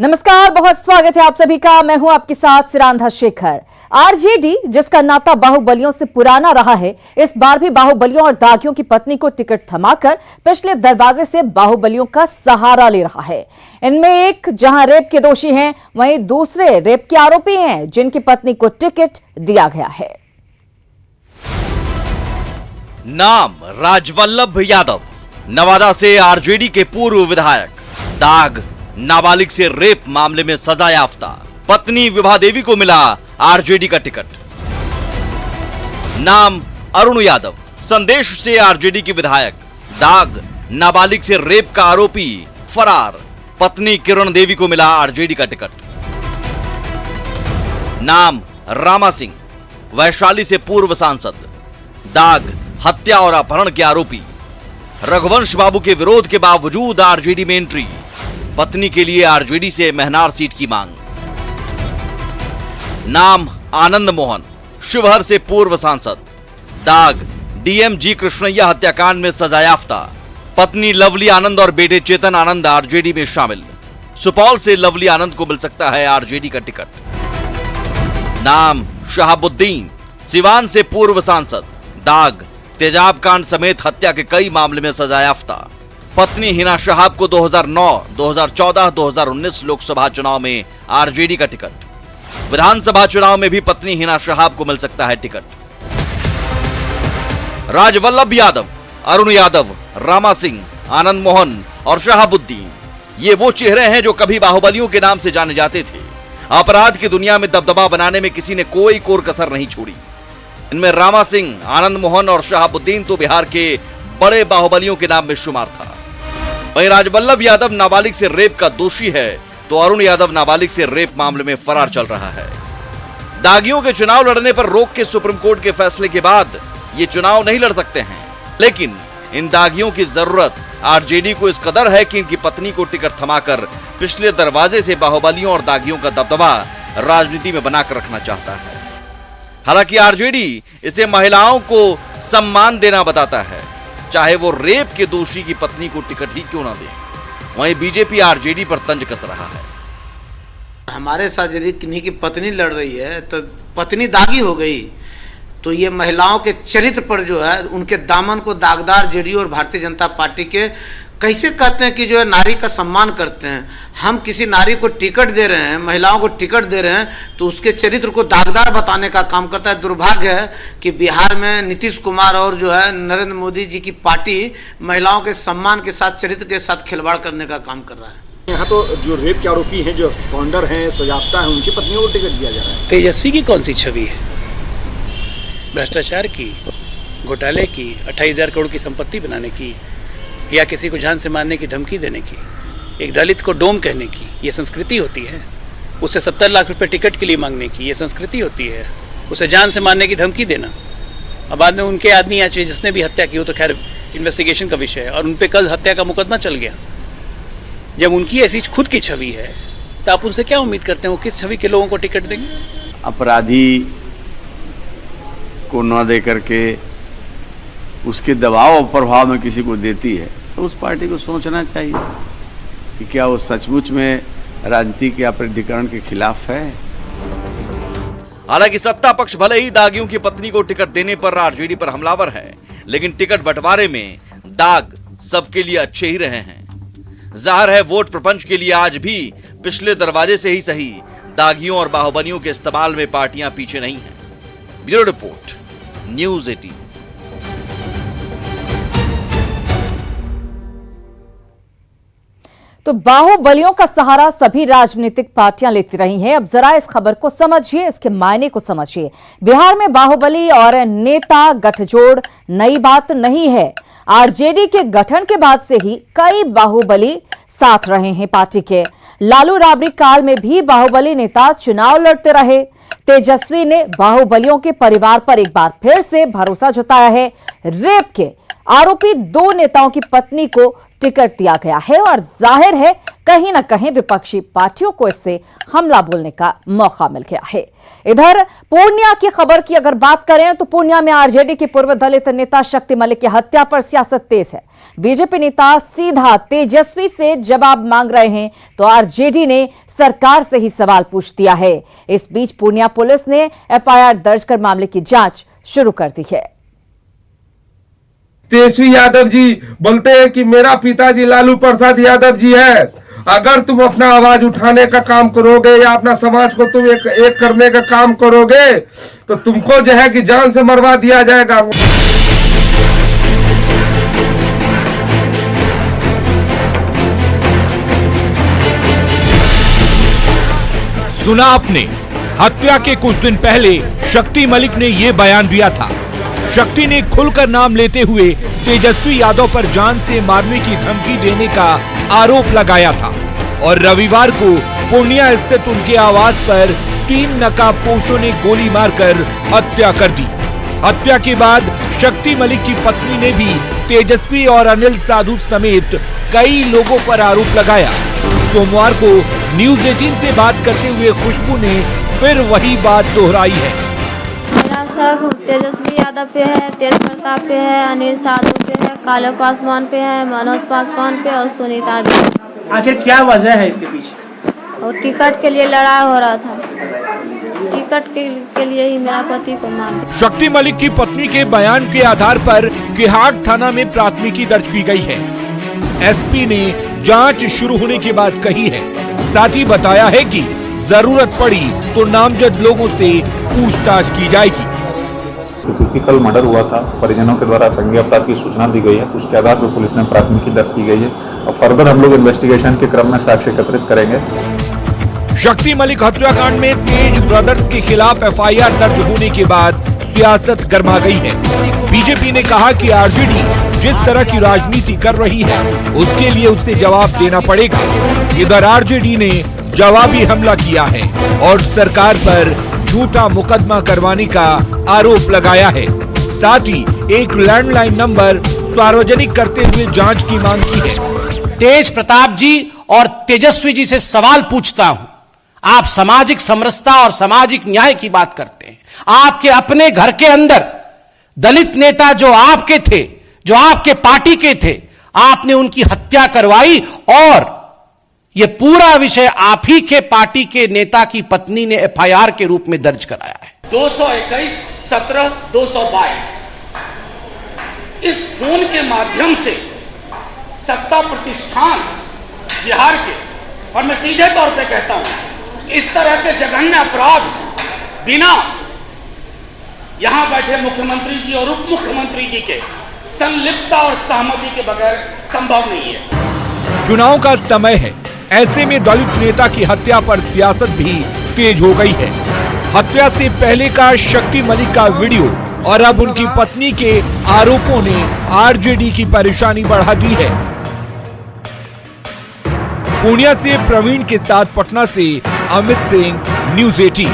नमस्कार, बहुत स्वागत है आप सभी का। मैं हूं आपके साथ सिरांधा शेखर। आरजेडी जिसका नाता बाहुबलियों से पुराना रहा है, इस बार भी बाहुबलियों और दागियों की पत्नी को टिकट थमाकर पिछले दरवाजे से बाहुबलियों का सहारा ले रहा है। इनमें एक जहां रेप के दोषी हैं, वहीं दूसरे रेप के आरोपी हैं जिनकी पत्नी को टिकट दिया गया है। नाम राजवल्लभ यादव, नवादा से आरजेडी के पूर्व विधायक। दाग, नाबालिग से रेप मामले में सजा याफ्ता। पत्नी विभा देवी को मिला आरजेडी का टिकट। नाम अरुण यादव, संदेश से आरजेडी के विधायक। दाग, नाबालिग से रेप का आरोपी फरार। पत्नी किरण देवी को मिला आरजेडी का टिकट। नाम रामा सिंह, वैशाली से पूर्व सांसद। दाग, हत्या और अपहरण के आरोपी। रघुवंश बाबू के विरोध के बावजूद आरजेडी में एंट्री। पत्नी के लिए आरजेडी से महनार सीट की मांग। नाम आनंद मोहन, शिवहर से पूर्व सांसद। दाग, डीएम जी कृष्णैया हत्याकांड में सजा याफ्ता। पत्नी लवली आनंद और बेटे चेतन आनंद आरजेडी में शामिल। सुपौल से लवली आनंद को मिल सकता है आरजेडी का टिकट। नाम शहाबुद्दीन, सिवान से पूर्व सांसद। दाग, तेजाब कांड समेत हत्या के कई मामले में सजा याफ्ता। पत्नी हिना शहाब को 2009, 2014, 2019 लोकसभा चुनाव में आरजेडी का टिकट। विधानसभा चुनाव में भी पत्नी हिना शहाब को मिल सकता है टिकट। राजवल्लभ यादव, अरुण यादव, रामा सिंह, आनंद मोहन और शहाबुद्दीन, ये वो चेहरे हैं जो कभी बाहुबलियों के नाम से जाने जाते थे। अपराध की दुनिया में दबदबा बनाने में किसी ने कोई कोर कसर नहीं छोड़ी। इनमें रामा सिंह, आनंद मोहन और शहाबुद्दीन तो बिहार के बड़े बाहुबलियों के नाम में शुमार था। वहीं राजवल्लभ यादव नाबालिग से रेप का दोषी है, तो अरुण यादव नाबालिग से रेप मामले में फरार चल रहा है। दागियों के चुनाव लड़ने पर रोक के सुप्रीम कोर्ट के फैसले के बाद ये चुनाव नहीं लड़ सकते हैं, लेकिन इन दागियों की जरूरत आरजेडी को इस कदर है कि इनकी पत्नी को टिकट थमाकर पिछले दरवाजे से बाहुबलियों और दागियों का दबदबा राजनीति में बनाकर रखना चाहता है। हालांकि आरजेडी इसे महिलाओं को सम्मान देना बताता है, चाहे वो रेप के दोषी की पत्नी को टिकट ही क्यों ना दे। वहीं बीजेपी आरजेडी पर तंज कस रहा है। हमारे साथ यदि किन्हीं की पत्नी लड़ रही है तो पत्नी दागी हो गई, तो ये महिलाओं के चरित्र पर जो है, उनके दामन को दागदार जेडीयू और भारतीय जनता पार्टी के कैसे कहते हैं कि जो है नारी का सम्मान करते हैं। हम किसी नारी को टिकट दे रहे हैं, महिलाओं को टिकट दे रहे हैं, तो उसके चरित्र को दागदार बताने का काम करता है। दुर्भाग्य है कि बिहार में नीतीश कुमार और जो है नरेंद्र मोदी जी की पार्टी महिलाओं के सम्मान के साथ, चरित्र के साथ खिलवाड़ करने का काम कर रहा है। यहाँ तो जो रेप के आरोपी हैं, जो स्पॉन्डर हैं, सजाफ्ता हैं, उनकी पत्नियों को टिकट दिया जा रहा है। तेजस्वी की कौन सी छवि है? भ्रष्टाचार की, घोटाले की, 28,000 करोड़ की संपत्ति बनाने की, या किसी को जान से मारने की धमकी देने की, एक दलित को डोम कहने की, ये संस्कृति होती है। उससे 70 लाख रुपए टिकट के लिए मांगने की, ये संस्कृति होती है। उसे जान से मारने की धमकी देना। अब बाद में उनके आदमी या जिसने भी हत्या की हो तो खैर इन्वेस्टिगेशन का विषय है, और उन पे कल हत्या का मुकदमा चल गया। जब उनकी ऐसी खुद की छवि है तो आप उनसे क्या उम्मीद करते हैं वो किस छवि के लोगों को टिकट देंगे? अपराधी को न दे करके उसके दबाव और प्रभाव में किसी को देती है, तो उस पार्टी को सोचना चाहिए कि क्या वो सचमुच में राजनीति के अपराधीकरण के खिलाफ है। हालांकि सत्ता पक्ष भले ही दागियों की पत्नी को टिकट देने पर आरजेडी पर हमलावर है, लेकिन टिकट बंटवारे में दाग सबके लिए अच्छे ही रहे हैं। जाहिर है वोट प्रपंच के लिए आज भी पिछले दरवाजे से ही सही, दागियों और बाहुबलियों के इस्तेमाल में पार्टियां पीछे नहीं हैं। Bureau report, news 18। तो बाहुबलियों का सहारा सभी राजनीतिक पार्टियां लेती रही हैं। अब जरा इस खबर को समझिए, इसके मायने को समझिए। बिहार में बाहुबली और नेता गठजोड़ नई बात नहीं है। आरजेडी के गठन के बाद से ही कई बाहुबली साथ रहे हैं पार्टी के। लालू राबड़ी काल में भी बाहुबली नेता चुनाव लड़ते रहे। तेजस्वी ने बाहुबलियों के परिवार पर एक बार फिर से भरोसा जताया है। रेप के आरोपी दो नेताओं की पत्नी को टिकट दिया गया है और जाहिर है कहीं न कहीं विपक्षी पार्टियों को इससे हमला बोलने का मौका मिल गया है। इधर पूर्णिया की खबर की अगर बात करें तो पूर्णिया में आरजेडी के पूर्व दलित नेता शक्ति मलिक की हत्या पर सियासत तेज है। बीजेपी नेता सीधा तेजस्वी से जवाब मांग रहे हैं तो आरजेडी ने सरकार से ही सवाल पूछ दिया है। इस बीच पूर्णिया पुलिस ने एफआईआर दर्ज कर मामले की जांच शुरू कर दी है। तेजस्वी यादव जी बोलते हैं कि मेरा पिताजी लालू प्रसाद यादव जी है। अगर तुम अपना आवाज उठाने का काम करोगे या अपना समाज को तुम एक करने का काम करोगे तो तुमको जो है कि जान से मरवा दिया जाएगा। सुना आपने, हत्या के कुछ दिन पहले शक्ति मलिक ने ये बयान दिया था। शक्ति ने खुलकर नाम लेते हुए तेजस्वी यादव पर जान से मारने की धमकी देने का आरोप लगाया था और रविवार को पूर्णिया स्थित उनके आवास पर 3 नकाबपोशों ने गोली मारकर हत्या कर दी। हत्या के बाद शक्ति मलिक की पत्नी ने भी तेजस्वी और अनिल साधु समेत कई लोगों पर आरोप लगाया। सोमवार को न्यूज 18 से बात करते हुए खुशबू ने फिर वही बात दोहराई है। मेरा शक तेजस्वी यादव पे है, तेज प्रताप पे है, अनिल साधु पे है, कालो पासवान पे है, मनोज पासवान पे और सुनीता जी। आखिर क्या वजह है इसके पीछे? और टिकट के लिए लड़ाई हो रहा था। टिकट के लिए ही मेरा पति को मार। शक्ति मलिक की पत्नी के बयान के आधार पर किहाट थाना में प्राथमिकी दर्ज की गई है। एसपी ने जांच शुरू होने के बाद कही है, साथ ही बताया है कि जरूरत पड़ी तो नामजद लोगों से पूछताछ की जाएगी। क्योंकि कल मर्डर हुआ था, परिजनों के द्वारा संज्ञेय अपराध की सूचना दी गई है, उसके आधार पर पुलिस ने प्राथमिकी दर्ज की गई है और फर्दर हम लोग इन्वेस्टिगेशन के क्रम में साक्ष्य एकत्रित करेंगे। शक्ति मलिक हत्याकांड में तेज ब्रदर्स के खिलाफ एफआईआर दर्ज होने के बाद सियासत गर्मा गई है। बीजेपी ने कहा कि आरजेडी जिस तरह की राजनीति कर रही है उसके लिए उसे जवाब देना पड़ेगा। इधर आरजेडी ने जवाबी हमला किया है और सरकार पर झूठा मुकदमा करवाने का आरोप लगाया है। साथ ही एक लैंडलाइन नंबर सार्वजनिक करते हुए जांच की मांग की है। तेज प्रताप जी और तेजस्वी जी से सवाल पूछता हूं, आप सामाजिक समरसता और सामाजिक न्याय की बात करते हैं। आपके अपने घर के अंदर दलित नेता जो आपके थे, जो आपके पार्टी के थे, आपने उनकी हत्या करवाई और यह पूरा विषय आप ही के पार्टी के नेता की पत्नी ने एफआईआर के रूप में दर्ज कराया है। 221-17-222 इस फोन के माध्यम से सत्ता प्रतिष्ठान बिहार के, और मैं सीधे तौर पे कहता हूं, इस तरह के जघन्य अपराध बिना यहां बैठे मुख्यमंत्री जी और उप मुख्यमंत्री जी के संलिप्तता और सहमति के बगैर संभव नहीं है। चुनाव का समय है, ऐसे में दलित नेता की हत्या पर सियासत भी तेज हो गई है। हत्या से पहले का शक्ति मलिक का वीडियो और अब उनकी पत्नी के आरोपों ने आरजेडी की परेशानी बढ़ा दी है। पूर्णिया से प्रवीण के साथ पटना से अमित सिंह, न्यूज 18।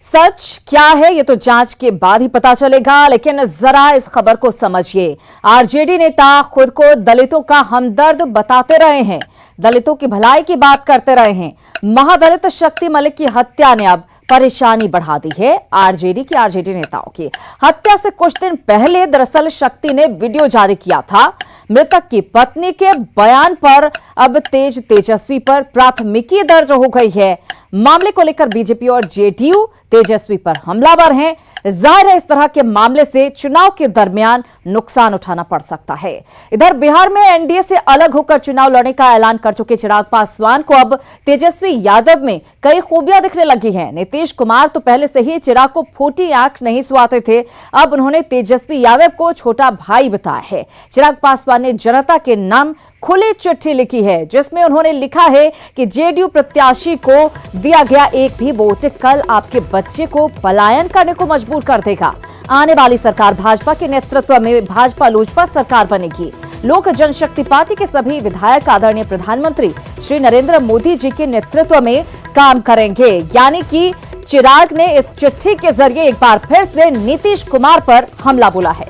सच क्या है ये तो जांच के बाद ही पता चलेगा, लेकिन जरा इस खबर को समझिए। आरजेडी नेता खुद को दलितों का हमदर्द बताते रहे हैं, दलितों की भलाई की बात करते रहे हैं। महादलित शक्ति मलिक की हत्या ने अब परेशानी बढ़ा दी है आरजेडी नेताओं की। हत्या से कुछ दिन पहले दरअसल शक्ति ने वीडियो जारी किया था। मृतक की पत्नी के बयान पर अब तेजस्वी पर प्राथमिकी दर्ज हो गई है। मामले को लेकर बीजेपी और जेडीयू तेजस्वी पर हमलावर हैं। जाहिर है इस तरह के मामले से चुनाव के दरमियान नुकसान उठाना पड़ सकता है। इधर बिहार में एनडीए से अलग होकर चुनाव लड़ने का ऐलान कर चुके चिराग पासवान को अब तेजस्वी यादव में कई खूबियां दिखने लगी हैं। नीतीश कुमार तो पहले से ही चिराग को फूटी आंख नहीं सुहाते थे, अब उन्होंने तेजस्वी यादव को छोटा भाई बताया है। चिराग पासवान ने जनता के नाम खुली चिट्ठी लिखी है, जिसमें उन्होंने लिखा है कि जेडीयू प्रत्याशी को दिया गया एक भी वोट कल आपके बच्चे को पलायन करने को मजबूर कर देगा। आने वाली सरकार भाजपा के नेतृत्व में भाजपा लोजपा सरकार बनेगी। लोक जनशक्ति पार्टी के सभी विधायक आदरणीय प्रधानमंत्री श्री नरेंद्र मोदी जी के नेतृत्व में काम करेंगे। यानी कि चिराग ने इस चिट्ठी के जरिए एक बार फिर से नीतीश कुमार पर हमला बोला है।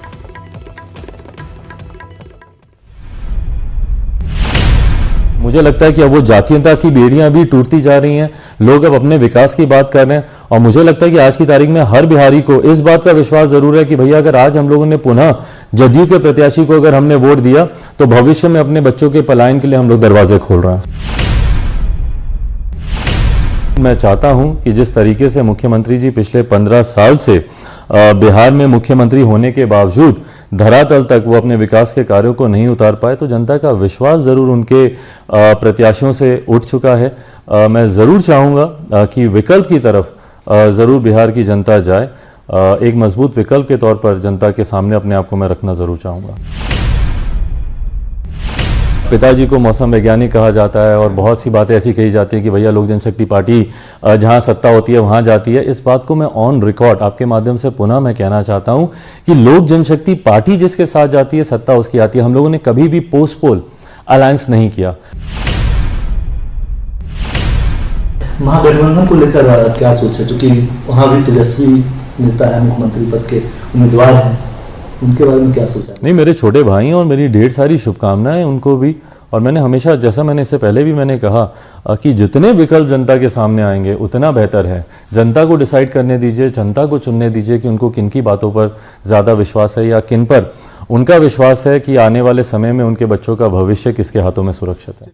मुझे लगता है कि अब वो जातीयता की बेड़ियां भी टूटती जा रही हैं, लोग अब अपने विकास की बात कर रहे हैं। और मुझे लगता है कि आज की तारीख में हर बिहारी को इस बात का विश्वास जरूर है कि भैया अगर आज हम लोगों ने पुनः जदयू के प्रत्याशी को अगर हमने वोट दिया तो भविष्य में अपने बच्चों के पलायन के लिए हम लोग दरवाजे खोल रहे हैं। मैं चाहता हूं कि जिस तरीके से मुख्यमंत्री जी पिछले 15 साल से बिहार में मुख्यमंत्री होने के बावजूद धरातल तक वो अपने विकास के कार्यों को नहीं उतार पाए, तो जनता का विश्वास जरूर उनके प्रत्याशियों से उठ चुका है। मैं जरूर चाहूँगा कि विकल्प की तरफ जरूर बिहार की जनता जाए। एक मजबूत विकल्प के तौर पर जनता के सामने अपने आप को मैं रखना जरूर चाहूँगा। पिताजी को मौसम वैज्ञानिक कहा जाता है और बहुत सी बातें ऐसी कही जाती हैं कि भैया लोक जनशक्ति पार्टी जहां सत्ता होती है वहां जाती है। इस बात को मैं ऑन रिकॉर्ड आपके माध्यम से पुनः मैं कहना चाहता हूं कि लोक जनशक्ति पार्टी जिसके साथ जाती है सत्ता उसकी आती है। हम लोगों ने कभी भी पोस्ट पोल अलायंस नहीं किया। महागठबंधन को लेकर क्या सोच है, क्योंकि वहां भी तेजस्वी नेता है, मुख्यमंत्री पद के उम्मीदवार हैं, उनके बारे में क्या सोचा? नहीं, मेरे छोटे भाई हैं और मेरी ढेर सारी शुभकामनाएं उनको भी। और मैंने हमेशा, जैसा मैंने इससे पहले भी मैंने कहा कि जितने विकल्प जनता के सामने आएंगे उतना बेहतर है। जनता को डिसाइड करने दीजिए, जनता को चुनने दीजिए कि उनको किन की बातों पर ज़्यादा विश्वास है या किन पर उनका विश्वास है कि आने वाले समय में उनके बच्चों का भविष्य किसके हाथों में सुरक्षित है।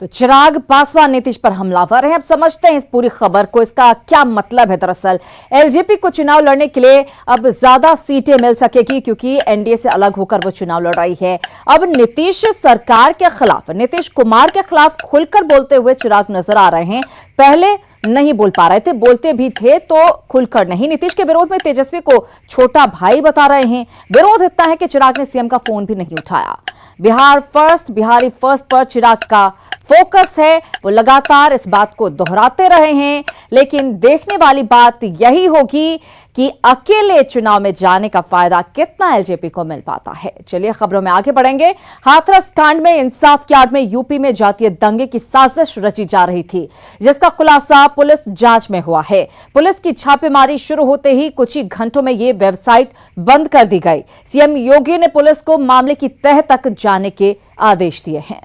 तो चिराग पासवान नीतीश पर हमलावर हैं। अब समझते हैं इस पूरी खबर को, इसका क्या मतलब है। दरअसल एलजेपी को चुनाव लड़ने के लिए अब ज्यादा सीटें मिल सकेगी क्योंकि एनडीए से अलग होकर वो चुनाव लड़ रही है। अब नीतीश सरकार के खिलाफ, नीतीश कुमार के खिलाफ खुलकर बोलते हुए चिराग नजर आ रहे हैं। पहले नहीं बोल पा रहे थे, बोलते भी थे तो खुलकर नहीं। नीतीश के विरोध में तेजस्वी को छोटा भाई बता रहे हैं। विरोध इतना है कि चिराग ने सीएम का फोन भी नहीं उठाया। बिहार फर्स्ट, बिहारी फर्स्ट पर चिराग का फोकस है। वो लगातार इस बात को दोहराते रहे हैं, लेकिन देखने वाली बात यही होगी कि अकेले चुनाव में जाने का फायदा कितना एलजेपी को मिल पाता है। चलिए खबरों में आगे बढ़ेंगे। हाथरस कांड में इंसाफ की आड़ में यूपी में जातीय दंगे की साजिश रची जा रही थी, जिसका खुलासा पुलिस जांच में हुआ है। पुलिस की छापेमारी शुरू होते ही कुछ ही घंटों में ये वेबसाइट बंद कर दी गई। सीएम योगी ने पुलिस को मामले की तह तक जाने के आदेश दिए हैं।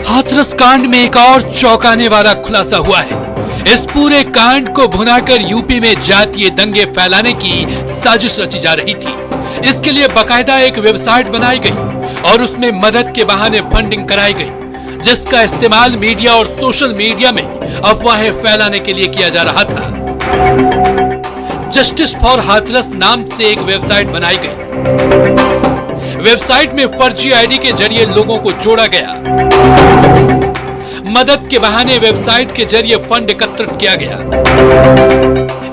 हाथरस कांड में एक और चौंकाने वाला खुलासा हुआ है। इस पूरे कांड को भुनाकर यूपी में जातीय दंगे फैलाने की साजिश रची जा रही थी। इसके लिए बकायदा एक वेबसाइट बनाई गई और उसमें मदद के बहाने फंडिंग कराई गई, जिसका इस्तेमाल मीडिया और सोशल मीडिया में अफवाहें फैलाने के लिए किया जा रहा था। जस्टिस फॉर हाथरस नाम से एक वेबसाइट बनाई गई। वेबसाइट में फर्जी आईडी के जरिए लोगों को जोड़ा गया। मदद के बहाने वेबसाइट के जरिए फंड एकत्रित किया गया।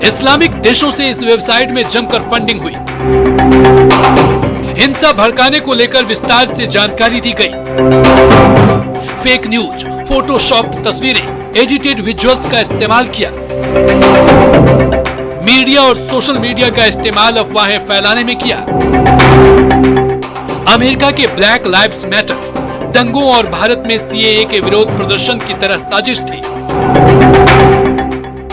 इस्लामिक देशों से इस वेबसाइट में जमकर फंडिंग हुई। हिंसा भड़काने को लेकर विस्तार से जानकारी दी गई। फेक न्यूज, फोटोशॉप तस्वीरें, एडिटेड विजुअल्स का इस्तेमाल किया। मीडिया और सोशल मीडिया का इस्तेमाल अफवाहें फैलाने में किया। अमेरिका के ब्लैक लाइव्स मैटर दंगों और भारत में सीएए के विरोध प्रदर्शन की तरह साजिश थी।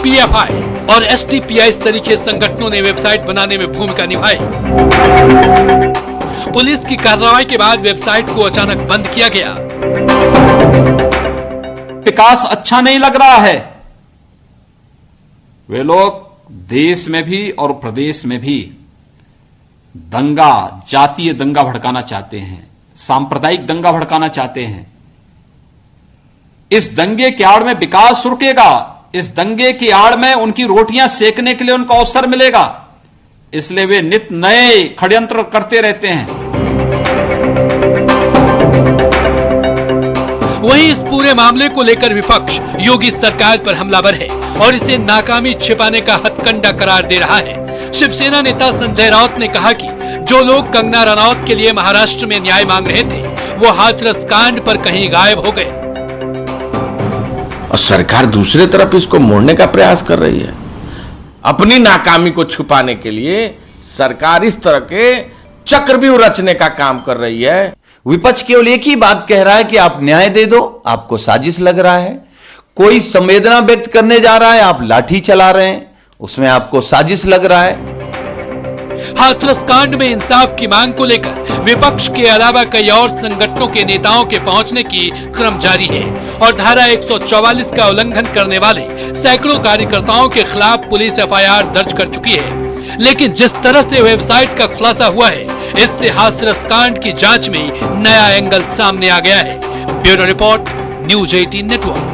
पीएफआई और एसडीपीआई तरीके संगठनों ने वेबसाइट बनाने में भूमिका निभाई। पुलिस की कार्रवाई के बाद वेबसाइट को अचानक बंद किया गया। विकास अच्छा नहीं लग रहा है। वे लोग देश में भी और प्रदेश में भी दंगा, जातीय दंगा भड़काना चाहते हैं, सांप्रदायिक दंगा भड़काना चाहते हैं। इस दंगे की आड़ में विकास रुकेगा। इस दंगे की आड़ में उनकी रोटियां सेकने के लिए उनको अवसर मिलेगा। इसलिए वे नित नए षड्यंत्र करते रहते हैं। वहीं इस पूरे मामले को लेकर विपक्ष योगी सरकार पर हमलावर है और इसे नाकामी छिपाने का हथकंडा करार दे रहा है। शिवसेना नेता संजय राउत ने कहा कि जो लोग कंगना रनौत के लिए महाराष्ट्र में न्याय मांग रहे थे, वो हाथरस कांड पर कहीं गायब हो गए। और सरकार दूसरी तरफ इसको मोड़ने का प्रयास कर रही है। अपनी नाकामी को छुपाने के लिए सरकार इस तरह के चक्रव्यूह रचने का काम कर रही है। विपक्ष केवल एक ही बात कह रहा है कि आप न्याय दे दो, आपको साजिश लग रहा है। कोई संवेदना व्यक्त करने जा रहा है, आप लाठी चला रहे हैं, उसमें आपको साजिश लग रहा है। हाथरस कांड में इंसाफ की मांग को लेकर विपक्ष के अलावा कई और संगठनों के नेताओं के पहुंचने की क्रम जारी है और धारा 144 का उल्लंघन करने वाले सैकड़ों कार्यकर्ताओं के खिलाफ पुलिस एफआईआर दर्ज कर चुकी है। लेकिन जिस तरह से वेबसाइट का खुलासा हुआ है, इससे हाथरस कांड की जांच में नया एंगल सामने आ गया है। Bureau report, news 18 network.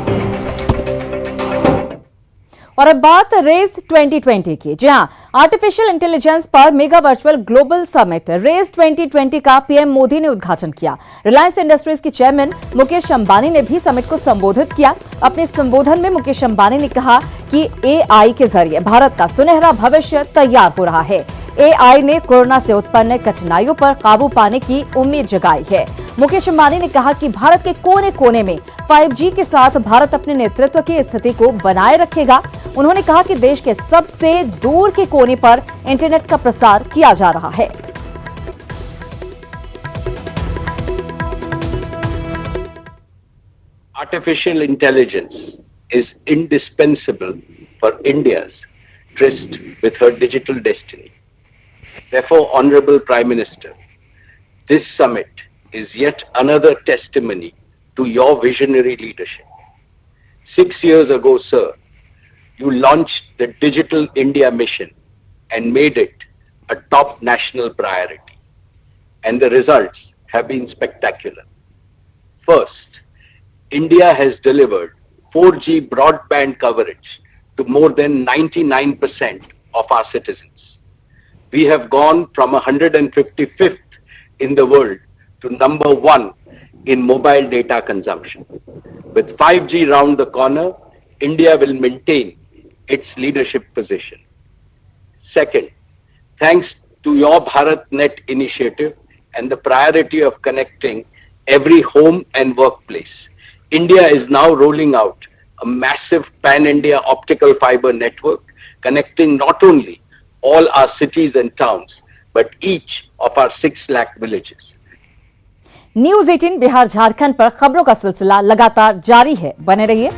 और अब बात रेज 2020 की। जी हां, आर्टिफिशियल इंटेलिजेंस पर mega virtual global summit RAISE 2020 का पीएम मोदी ने उद्घाटन किया। रिलायंस इंडस्ट्रीज के चेयरमैन मुकेश अंबानी ने भी समिट को संबोधित किया। अपने संबोधन में मुकेश अंबानी ने कहा कि एआई के जरिए भारत का सुनहरा भविष्य तैयार हो रहा है। एआई ने कोरोना से उत्पन्न कठिनाइयों पर काबू पाने की उम्मीद जगाई है। मुकेश अंबानी ने कहा कि भारत के कोने कोने में 5G के साथ भारत अपने नेतृत्व की स्थिति को बनाए रखेगा। उन्होंने कहा कि देश के सबसे दूर के कोने पर इंटरनेट का प्रसार किया जा रहा है। Artificial intelligence is indispensable for India's tryst with her digital destiny. Therefore, Honorable Prime Minister, this summit is yet another testimony to your visionary leadership. 6 years ago, sir, you launched the Digital India Mission and made it a top national priority. And the results have been spectacular. First, India has delivered 4G broadband coverage to more than 99% of our citizens. We have gone from 155th in the world to number 1 in mobile data consumption. With 5G round the corner, India will maintain its leadership position. Second, thanks to your BharatNet initiative and the priority of connecting every home and workplace, India is now rolling out a massive pan-India optical fiber network connecting not only all our cities and towns, but each of our 6 lakh villages. News 18 Bihar Jharkhand पर खबरों का सिलसिला लगातार जारी है। बने रहिए।